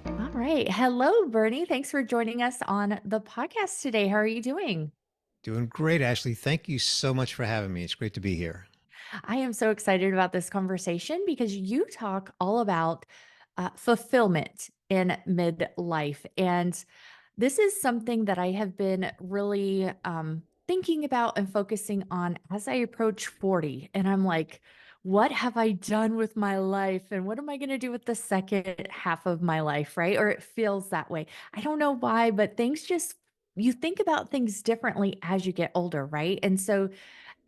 All right. Hello, Bernie. Thanks for joining us on the podcast today. How are you doing? Doing great, Ashley. Thank you so much for having me. It's great to be here. I am so excited about this conversation because you talk all about fulfillment in midlife. And this is something that I have been really thinking about and focusing on as I approach 40. And I'm like, what have I done with my life? And what am I going to do with the second half of my life? Right. Or it feels that way. I don't know why, but things just, you think about things differently as you get older. Right. And so,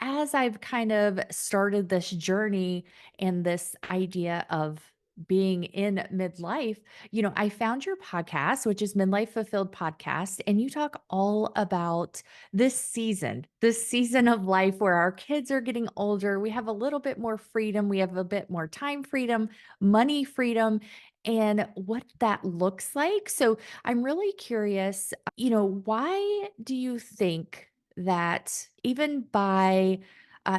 as I've kind of started this journey and this idea of being in midlife, I found your podcast, which is Midlife Fulfilled Podcast, and you talk all about this season of life where our kids are getting older. We have a little bit more freedom, we have a bit more time freedom, money freedom, and what that looks like. So I'm really curious, why do you think that even by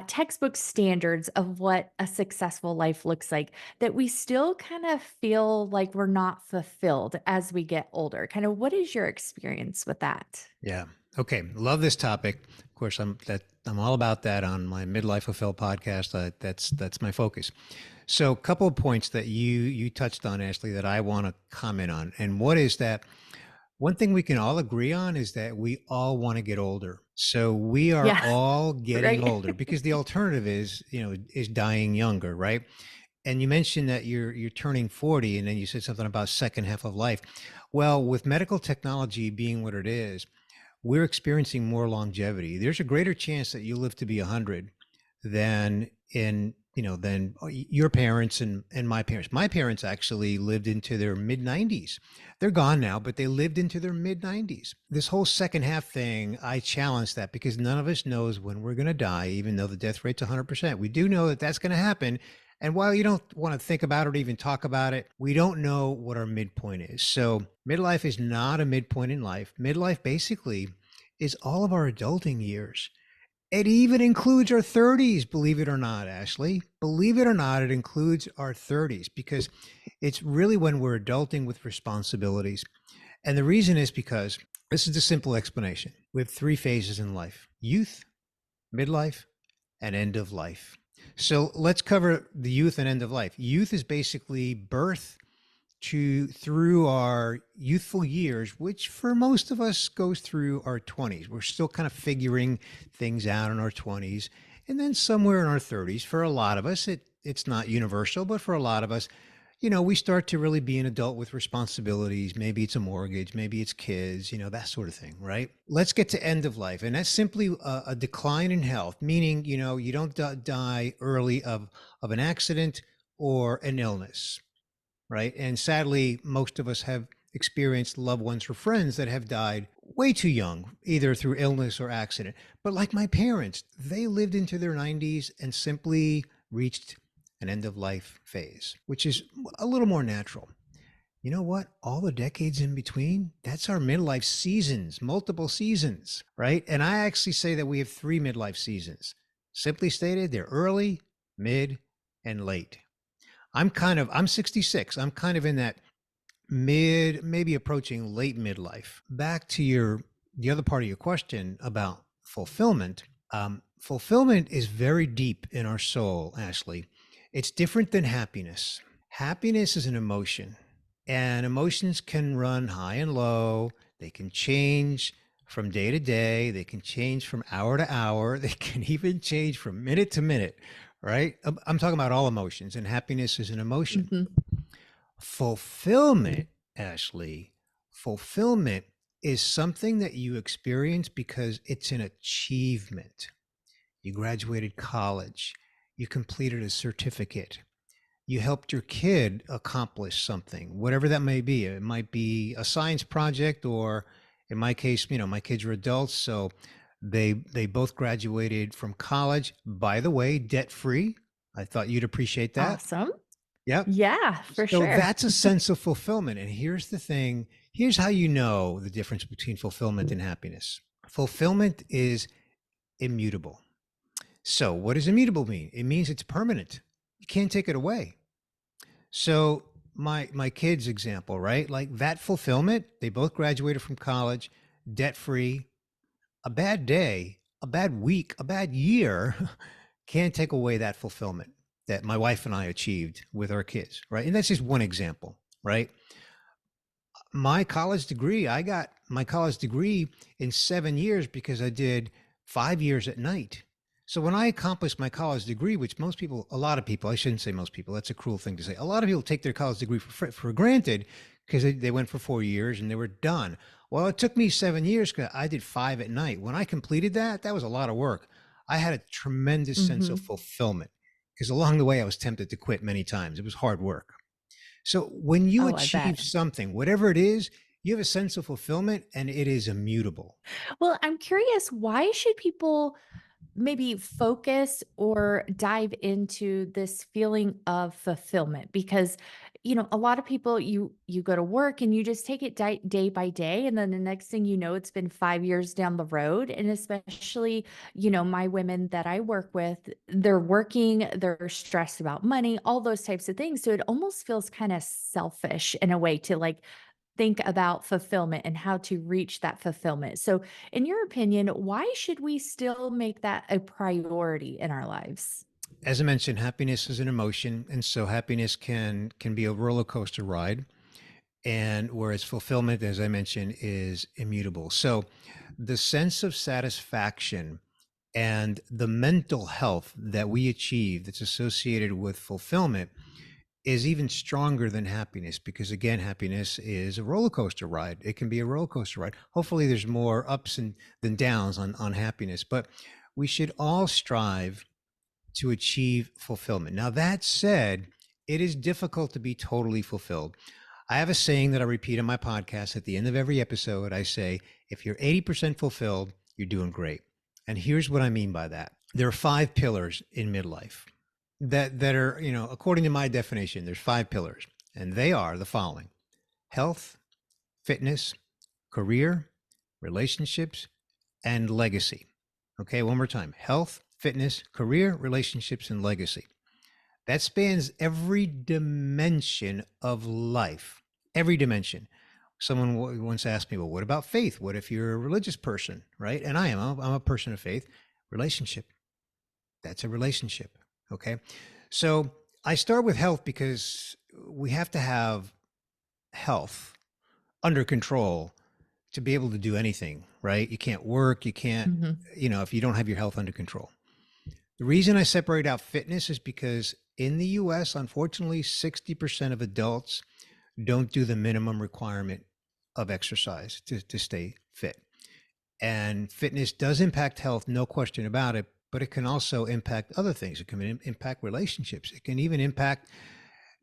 textbook standards of what a successful life looks like, that we still kind of feel like we're not fulfilled as we get older? Kind of what is your experience with that? Yeah. Okay. Love this topic. Of course, I'm all about that on my Midlife Fulfill podcast. That's my focus. So, a couple of points that you touched on, Ashley, that I want to comment on. And what is that? One thing we can all agree on is that we all want to get older. So we are Yeah, all getting right. older because the alternative is dying younger, right? And you mentioned that you're turning 40 and then you said something about second half of life. Well, with medical technology being what it is, we're experiencing more longevity. There's a greater chance that you live to be 100 than than your parents and my parents. My parents actually lived into their mid 90s. They're gone now, but they lived into their mid 90s. This whole second half thing, I challenge that because none of us knows when we're going to die, even though the death rate's 100%. We do know that that's going to happen. And while you don't want to think about it or even talk about it, we don't know what our midpoint is. So midlife is not a midpoint in life. Midlife basically is all of our adulting years. It even includes our 30s, believe it or not, Ashley. Believe it or not, it includes our 30s because it's really when we're adulting with responsibilities. And the reason is because this is the simple explanation. We have three phases in life: youth, midlife, and end of life. So let's cover the youth and end of life. Youth is basically birth to through our youthful years, which for most of us goes through our 20s. We're still kind of figuring things out in our 20s. And then somewhere in our 30s, for a lot of us, it's not universal, but for a lot of us, we start to really be an adult with responsibilities. Maybe it's a mortgage, maybe it's kids, that sort of thing, right? Let's get to end of life. And that's simply a decline in health, meaning, you don't die early of an accident or an illness, right? And sadly, most of us have experienced loved ones or friends that have died way too young, either through illness or accident. But like my parents, they lived into their 90s and simply reached an end of life phase, which is a little more natural. You know what? All the decades in between, that's our midlife seasons, multiple seasons, right? And I actually say that we have three midlife seasons. Simply stated, they're early, mid, and late. I'm 66. I'm kind of in that mid, maybe approaching late midlife. Back to the other part of your question about fulfillment. Fulfillment is very deep in our soul, Ashley. It's different than happiness. Happiness is an emotion, and emotions can run high and low. They can change from day to day. They can change from hour to hour. They can even change from minute to minute, right? I'm talking about all emotions, and happiness is an emotion. Hmm. Fulfillment, Ashley, fulfillment is something that you experience because it's an achievement. You graduated college, you completed a certificate, you helped your kid accomplish something, whatever that may be. It might be a science project, or in my case, my kids are adults, so they both graduated from college. By the way, debt free. I thought you'd appreciate that. Awesome. Yep. Yeah, for So sure. that's a sense of fulfillment. And here's the thing. Here's how you know the difference between fulfillment and happiness. Fulfillment is immutable. So what does immutable mean? It means it's permanent. You can't take it away. So my kids example, right? Like that fulfillment, they both graduated from college, debt free. A bad day, a bad week, a bad year can't take away that fulfillment that my wife and I achieved with our kids, right? And that's just one example, right? My college degree, I got my college degree in 7 years because I did 5 years at night. So when I accomplished my college degree, which most people, a lot of people, I shouldn't say most people, that's a cruel thing to say. A lot of people take their college degree for granted because they went for 4 years and they were done. Well, it took me 7 years because I did 5 at night. When I completed that, that was a lot of work. I had a tremendous sense of Mhm. fulfillment because along the way I was tempted to quit many times. It was hard work. So when you Oh, I bet. achieve something, whatever it is, you have a sense of fulfillment and it is immutable. Well, I'm curious, why should people maybe focus or dive into this feeling of fulfillment? Because a lot of people, you go to work and you just take it day by day, and then the next thing you know, it's been 5 years down the road. And especially, my women that I work with, they're working, they're stressed about money, all those types of things, so it almost feels kind of selfish in a way to like think about fulfillment and how to reach that fulfillment. So, in your opinion, why should we still make that a priority in our lives? As I mentioned, happiness is an emotion, and so happiness can be a roller coaster ride. And whereas fulfillment, as I mentioned, is immutable. So the sense of satisfaction and the mental health that we achieve that's associated with fulfillment is even stronger than happiness because again happiness is a roller coaster ride. It can be a roller coaster ride. Hopefully there's more ups and than downs on happiness, but we should all strive to achieve fulfillment. Now that said, it is difficult to be totally fulfilled. I have a saying that I repeat on my podcast at the end of every episode. I say, if you're 80% fulfilled, you're doing great. And here's what I mean by that. There are 5 pillars in midlife that are, according to my definition, there's 5 pillars, and they are the following: health, fitness, career, relationships, and legacy. Okay, one more time: health, fitness, career, relationships, and legacy. That spans every dimension of life, every dimension. Someone once asked me, well, what about faith? What if you're a religious person, right? And I'm a person of faith. Relationship, that's a relationship. Okay. So I start with health because we have to have health under control to be able to do anything, right? You can't work, you can't, Mhm. if you don't have your health under control. The reason I separate out fitness is because in the US, unfortunately, 60% of adults don't do the minimum requirement of exercise to stay fit. And fitness does impact health, no question about it, but it can also impact other things. It can impact relationships. It can even impact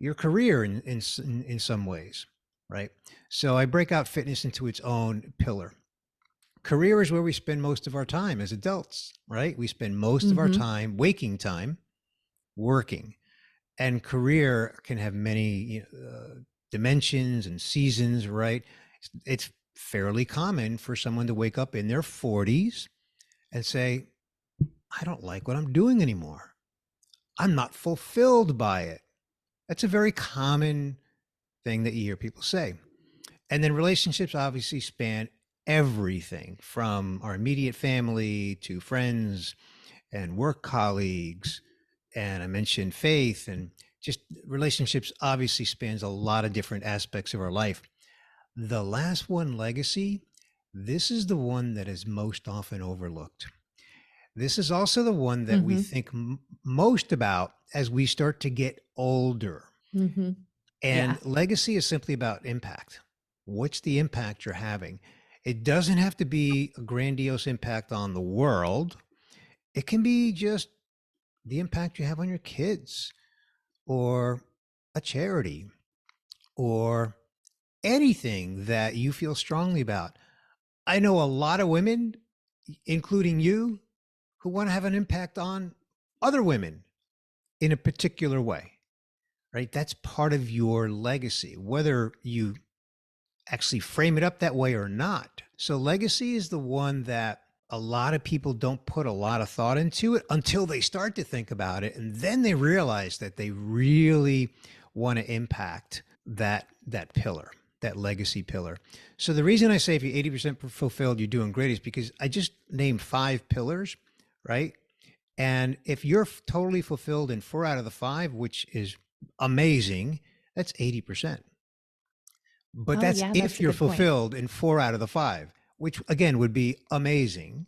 your career in some ways, right? So I break out fitness into its own pillar. Career is where we spend most of our time as adults, right? We spend most of our Mhm. time, waking time, working. And career can have many dimensions and seasons, right? It's fairly common for someone to wake up in their 40s and say, I don't like what I'm doing anymore. I'm not fulfilled by it. That's a very common thing that you hear people say. And then relationships obviously span everything from our immediate family to friends and work colleagues. And I mentioned faith, and just relationships obviously spans a lot of different aspects of our life. The last one, legacy, this is the one that is most often overlooked. This is also the one that we Mhm. think most about as we start to get older. Mhm. Yeah. And legacy is simply about impact. What's the impact you're having? It doesn't have to be a grandiose impact on the world. It can be just the impact you have on your kids or a charity or anything that you feel strongly about. I know a lot of women, including you, who want to have an impact on other women in a particular way, right? That's part of your legacy, whether you actually frame it up that way or not. So, legacy is the one that a lot of people don't put a lot of thought into it until they start to think about it. And then they realize that they really want to impact that pillar, that legacy pillar. So the reason I say if you're 80% fulfilled, you're doing great is because I just named 5 pillars, right? And if you're totally fulfilled in 4 out of the 5, which is amazing, that's 80%. But Oh, that's yeah, if that's a you're good point. fulfilled in 4 out of the 5, which again would be amazing.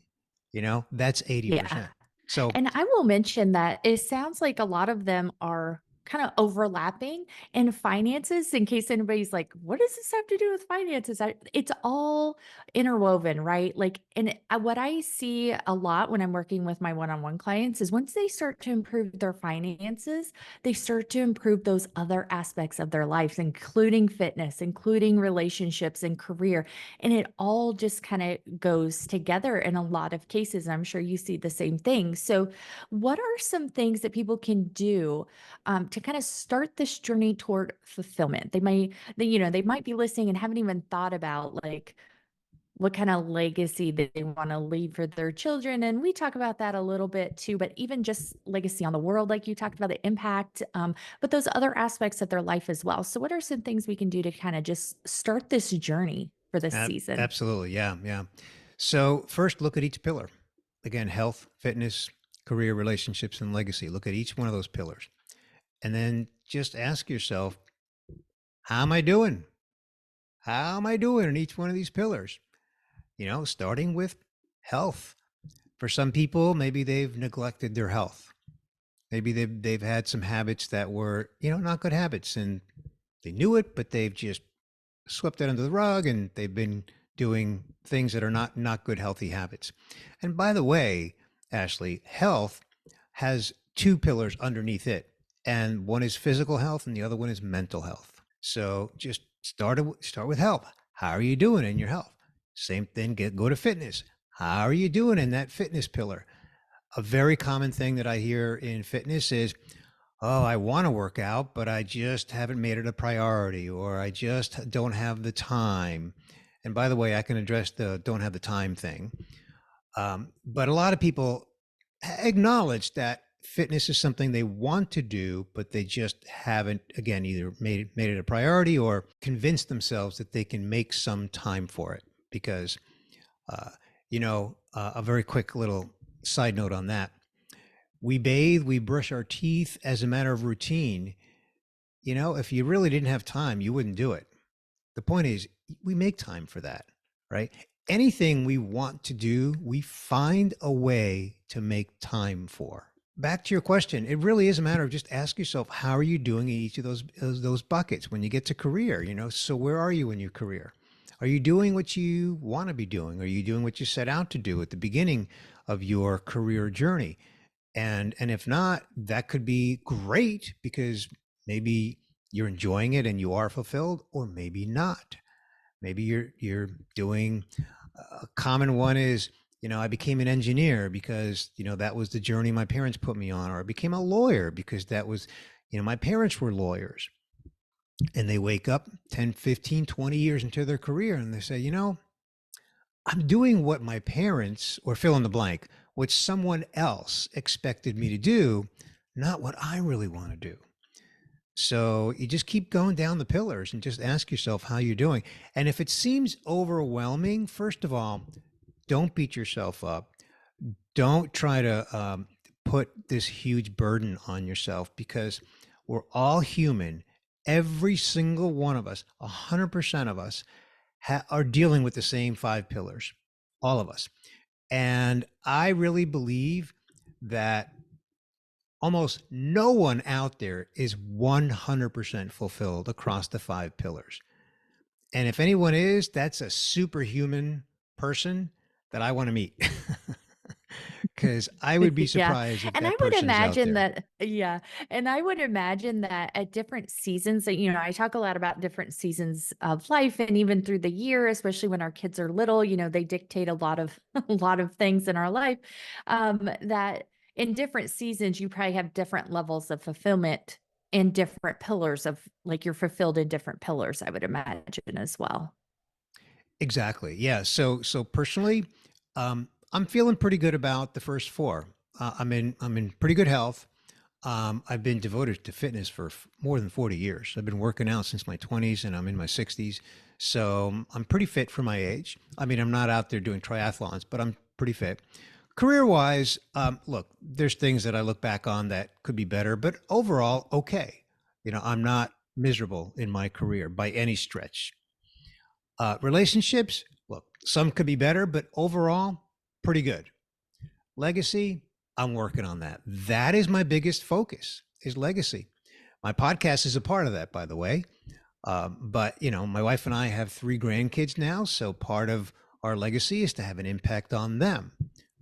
That's Yeah. 80%. So And I will mention that it sounds like a lot of them are kind of overlapping in finances in case anybody's like, what does this have to do with finances? It's all interwoven, right? Like, and what I see a lot when I'm working with my one on one clients is once they start to improve their finances, they start to improve those other aspects of their lives, including fitness, including relationships and career. And it all just kind of goes together in a lot of cases. And I'm sure you see the same thing. So, what are some things that people can do to kind of start this journey toward fulfillment? They might be listening and haven't even thought about like what kind of legacy that they want to leave for their children. And we talk about that a little bit too, but even just legacy on the world, like you talked about the impact, but those other aspects of their life as well. So, what are some things we can do to kind of just start this journey for this season? absolutely, yeah, yeah. So first, look at each pillar. Again, health, fitness, career, relationships, and legacy. Look at each one of those pillars, and then just ask yourself, how am I doing? How am I doing in each one of these pillars? Starting with health. For some people, maybe they've neglected their health. Maybe they've had some habits that were, not good habits, and they knew it, but they've just swept it under the rug, and they've been doing things that are not good healthy habits. And by the way, Ashley, health has 2 pillars underneath it, and one is physical health, and the other one is mental health. So just start with health. How are you doing in your health? Same thing. Go to fitness. How are you doing in that fitness pillar? A very common thing that I hear in fitness is, oh, I want to work out, but I just haven't made it a priority, or I just don't have the time. And by the way, I can address the don't have the time thing. But a lot of people acknowledge that fitness is something they want to do, but they just haven't, again, either made it a priority or convinced themselves that they can make some time for it. Because, a very quick little side note on that: we bathe, we brush our teeth as a matter of routine. If you really didn't have time, you wouldn't do it. The point is, we make time for that, right? Anything we want to do, we find a way to make time for. Back to your question, it really is a matter of just ask yourself, how are you doing in each of those buckets when you get to career? So where are you in your career? Are you doing what you want to be doing? Are you doing what you set out to do at the beginning of your career journey? And if not, that could be great because maybe you're enjoying it and you are fulfilled, or maybe not. Maybe you're doing, a common one is, I became an engineer because, that was the journey my parents put me on, or I became a lawyer because that was, my parents were lawyers. And they wake up 10, 15, 20 years into their career and they say, I'm doing what my parents, or fill in the blank, what someone else expected me to do, not what I really want to do. So you just keep going down the pillars and just ask yourself how you're doing. And if it seems overwhelming, first of all, don't beat yourself up. Don't try to put this huge burden on yourself, because we're all human. Every single one of us, 100% of us, are dealing with the same 5 pillars, all of us. And I really believe that almost no one out there is 100% fulfilled across the 5 pillars. And if anyone is, that's a superhuman person that I want to meet. Because I would be Yeah, surprised if and I that would person is out imagine there. that yeah, and I would imagine that at different seasons that, I talk a lot about different seasons of life and even through the year, especially when our kids are little, they dictate a lot of a lot of things in our life, that in different seasons, you probably have different levels of fulfillment in different pillars of like, you're fulfilled in different pillars, I would imagine as well. Exactly. Yeah. So personally, I'm feeling pretty good about the first 4. I'm in pretty good health. I've been devoted to fitness for more than 40 years. I've been working out since my 20s and I'm in my 60s. So I'm pretty fit for my age. I mean, I'm not out there doing triathlons, but I'm pretty fit. Career wise, look, there's things that I look back on that could be better, but overall, okay. I'm not miserable in my career by any stretch. Relationships, look, some could be better, but overall, pretty good. Legacy, I'm working on that. That is my biggest focus is legacy. My podcast is a part of that, by the way. But my wife and I have 3 grandkids now, so part of our legacy is to have an impact on them,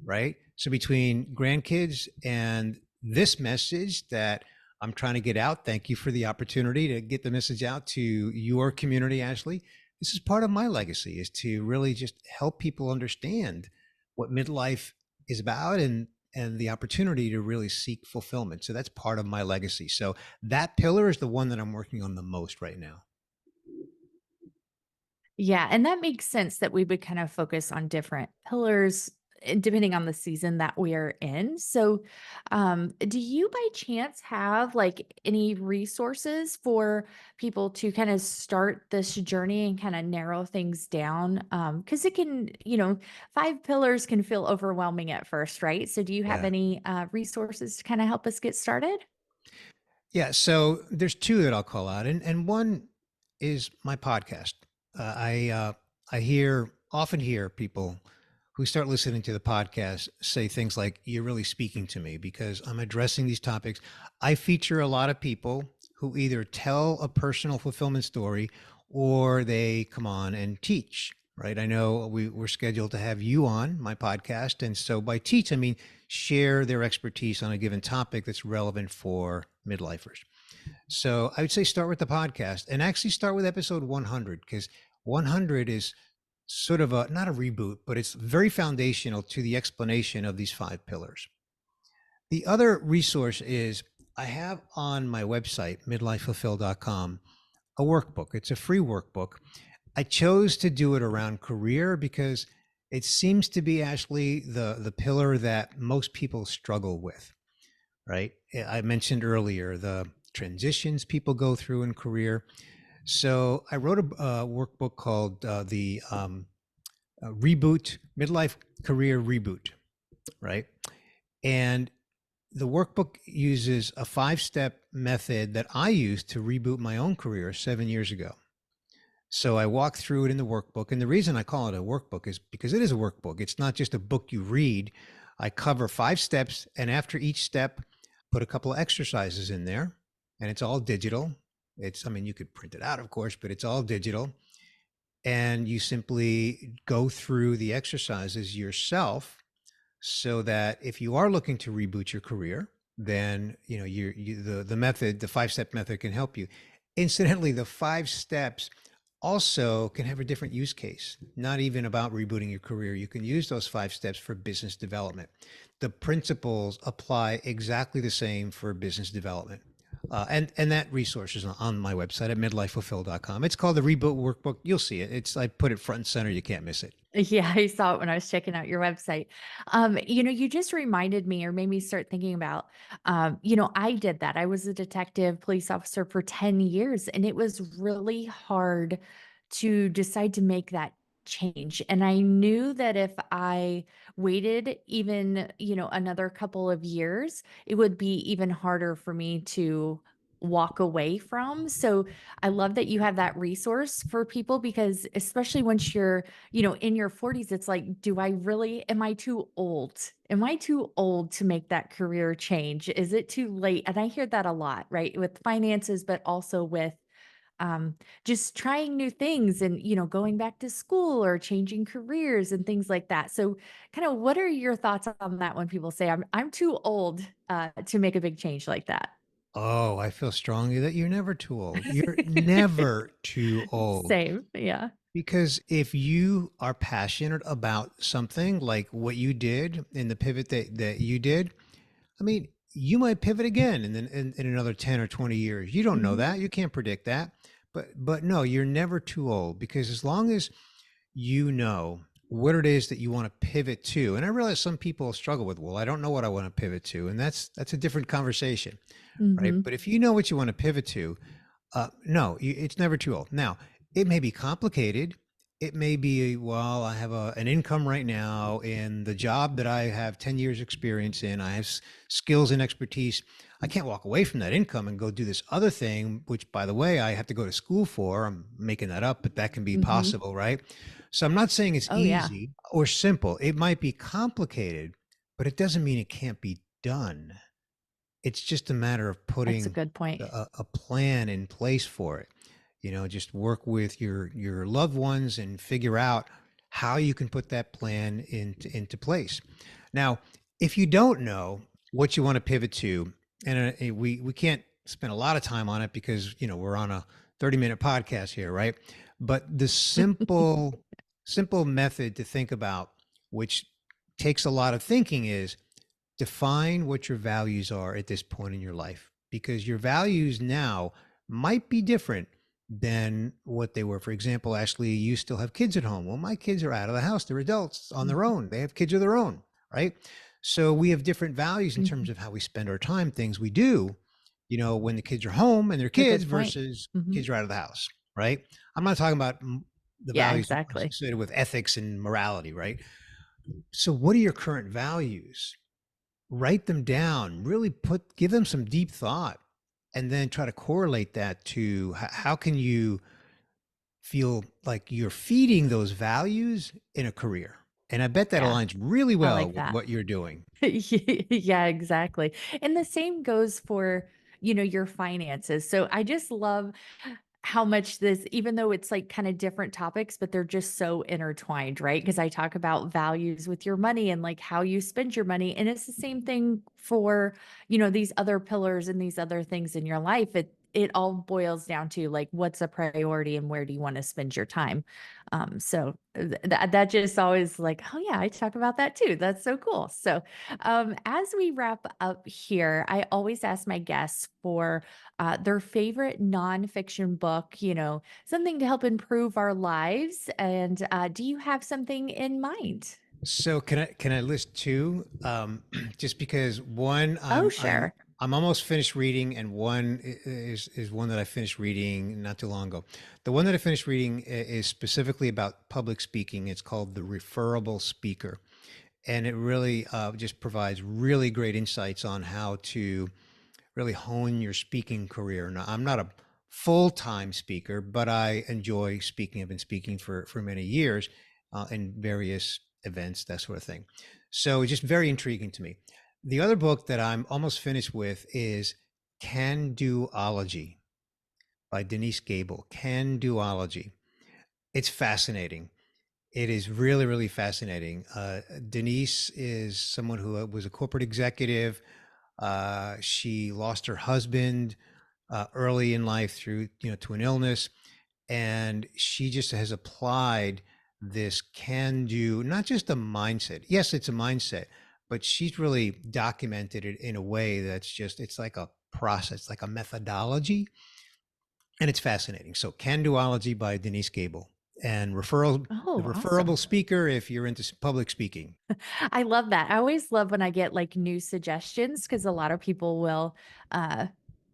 right? So between grandkids and this message that I'm trying to get out, thank you for the opportunity to get the message out to your community, Ashley. This is part of my legacy is to really just help people understand what midlife is about and the opportunity to really seek fulfillment. So that's part of my legacy. So that pillar is the one that I'm working on the most right now. Yeah, and that makes sense that we would kind of focus on different pillars depending on the season that we are in. So, do you by chance have like any resources for people to kind of start this journey and kind of narrow things down? Because it can, 5 pillars can feel overwhelming at first, right? So, do you have Yeah. any resources to kind of help us get started? Yeah, so there's two that I'll call out, and one is my podcast. I often hear people who start listening to the podcast say things like, "You're really speaking to me because I'm addressing these topics." I feature a lot of people who either tell a personal fulfillment story or they come on and teach. Right? I know we're scheduled to have you on my podcast, and so by teach I mean share their expertise on a given topic that's relevant for midlifers. So I would say start with the podcast and actually start with episode 100 because 100 is sort of a not a reboot, but it's very foundational to the explanation of these 5 pillars. The other resource is I have on my website, midlifefulfill.com, a workbook. It's a free workbook. I chose to do it around career because it seems to be actually the pillar that most people struggle with, right? I mentioned earlier the transitions people go through in career. So I wrote a workbook called the Reboot Midlife Career Reboot, right? And the workbook uses a 5-step method that I used to reboot my own career 7 years ago. So I walk through it in the workbook. And the reason I call it a workbook is because it is a workbook. It's not just a book you read. I cover 5 steps. And after each step, put a couple of exercises in there. And it's all digital. I mean, you could print it out, of course, but it's all digital. And you simply go through the exercises yourself so that if you are looking to reboot your career, then the method, the 5-step method, can help you. Incidentally, the 5 steps also can have a different use case. Not even about rebooting your career. You can use those 5 steps for business development. The principles apply exactly the same for business development. And that resource is on my website at midlifefulfill.com. It's called the Reboot Workbook. You'll see it. I put it front and center. You can't miss it. Yeah, I saw it when I was checking out your website. You just reminded me or made me start thinking about, I did that. I was a detective police officer for 10 years, and it was really hard to decide to make that change. And I knew that if I waited even, another couple of years, it would be even harder for me to walk away from. So I love that you have that resource for people because especially once you're in your 40s, it's like, do I really, am I too old? Am I too old to make that career change? Is it too late? And I hear that a lot, right? With finances, but also with um, just trying new things and, going back to school or changing careers and things like that. So kind of what are your thoughts on that when people say I'm too old to make a big change like that? Oh, I feel strongly that you're never too old. You're never too old. Same. Yeah. Because if you are passionate about something like what you did in the pivot that you did, I mean, you might pivot again and then in another 10 or 20 years. You don't know Mhm. that. You can't predict that. But no, you're never too old because as long as you know what it is that you want to pivot to. And I realize some people struggle with, well, I don't know what I want to pivot to. And that's a different conversation, right? Mhm. But if you know what you want to pivot to, no, it's never too old. Now, it may be complicated. It may be, well, I have an income right now in the job that I have 10 years experience in. I have skills and expertise. I can't walk away from that income and go do this other thing, which, by the way, I have to go to school for. I'm making that up, but that can be Mhm. possible, right? So I'm not saying it's Oh, yeah. easy or simple. It might be complicated, but it doesn't mean it can't be done. It's just a matter of That's a putting good point. a plan in place for it. You know, just work with your loved ones and figure out how you can put that plan into place. Now, if you don't know what you want to pivot to, and we can't spend a lot of time on it because we're on a 30-minute podcast here, right? But the simple method to think about, which takes a lot of thinking, is define what your values are at this point in your life, because your values now might be different than what they were. For example, Ashley, you still have kids at home. Well, my kids are out of the house. They're adults on their Mhm. own. They have kids of their own, right? So we have different values in terms Mhm. of how we spend our time, things we do, when the kids are home and they're It's a kids good point. versus Mhm. kids are out of the house, right? I'm not talking about the Yeah, values exactly. associated with ethics and morality, right? So what are your current values? Write them down, really give them some deep thought, and then try to correlate that to how can you feel like you're feeding those values in a career. And I bet that Yeah, aligns really I well like with that. what you're doing. Yeah, exactly. And the same goes for, your finances. So I just love how much this, even though it's like kind of different topics, but they're just so intertwined, right? Because I talk about values with your money and like how you spend your money. And it's the same thing for, these other pillars and these other things in your life. It all boils down to like what's a priority and where do you want to spend your time. That just always like, oh yeah, I talk about that too. That's so cool. So as we wrap up here, I always ask my guests for their favorite nonfiction book, something to help improve our lives. And do you have something in mind? So can I list two? Just because one Oh, I'm sure. I'm almost finished reading, and one is one that I finished reading not too long ago. The one that I finished reading is specifically about public speaking. It's called The Referable Speaker, and it really just provides really great insights on how to really hone your speaking career. Now, I'm not a full-time speaker, but I enjoy speaking. I've been speaking for many years in various events, that sort of thing. So it's just very intriguing to me. The other book that I'm almost finished with is Can Doology by Denise Gable. Can Doology. It's fascinating. It is really, really fascinating. Denise is someone who was a corporate executive. She lost her husband early in life through, to an illness, and she just has applied this can-do, not just a mindset. Yes, it's a mindset, but she's really documented it in a way that's it's like a process, like a methodology, and it's fascinating. So, Can-Doology by Denise Gable, and the Oh, referable awesome. speaker if you're into public speaking. I love that. I always love when I get like new suggestions because a lot of people will uh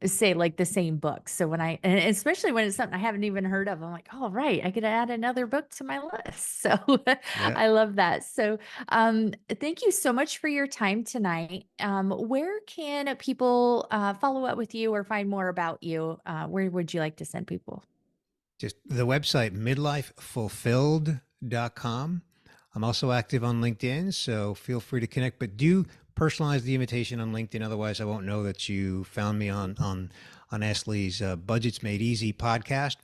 say like the same book. So and especially when it's something I haven't even heard of, I'm like, oh right, I could add another book to my list. So Yeah. I love that. So thank you so much for your time tonight. Where can people follow up with you or find more about you? Where would you like to send people? Just the website, midlifefulfilled.com. I'm also active on LinkedIn, so feel free to connect, but do personalize the invitation on LinkedIn. Otherwise, I won't know that you found me on Ashley's Budgets Made Easy podcast.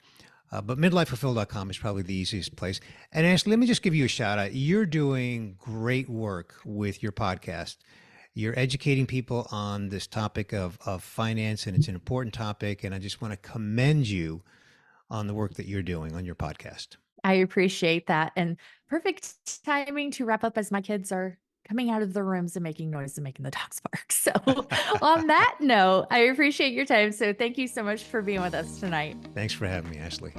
But midlifefulfilled.com is probably the easiest place. And Ashley, let me just give you a shout out. You're doing great work with your podcast. You're educating people on this topic of finance, and it's an important topic. And I just want to commend you on the work that you're doing on your podcast. I appreciate that, and perfect timing to wrap up as my kids are coming out of the rooms and making noise and making the dogs bark. So, on that note, I appreciate your time. So, thank you so much for being with us tonight. Thanks for having me, Ashley.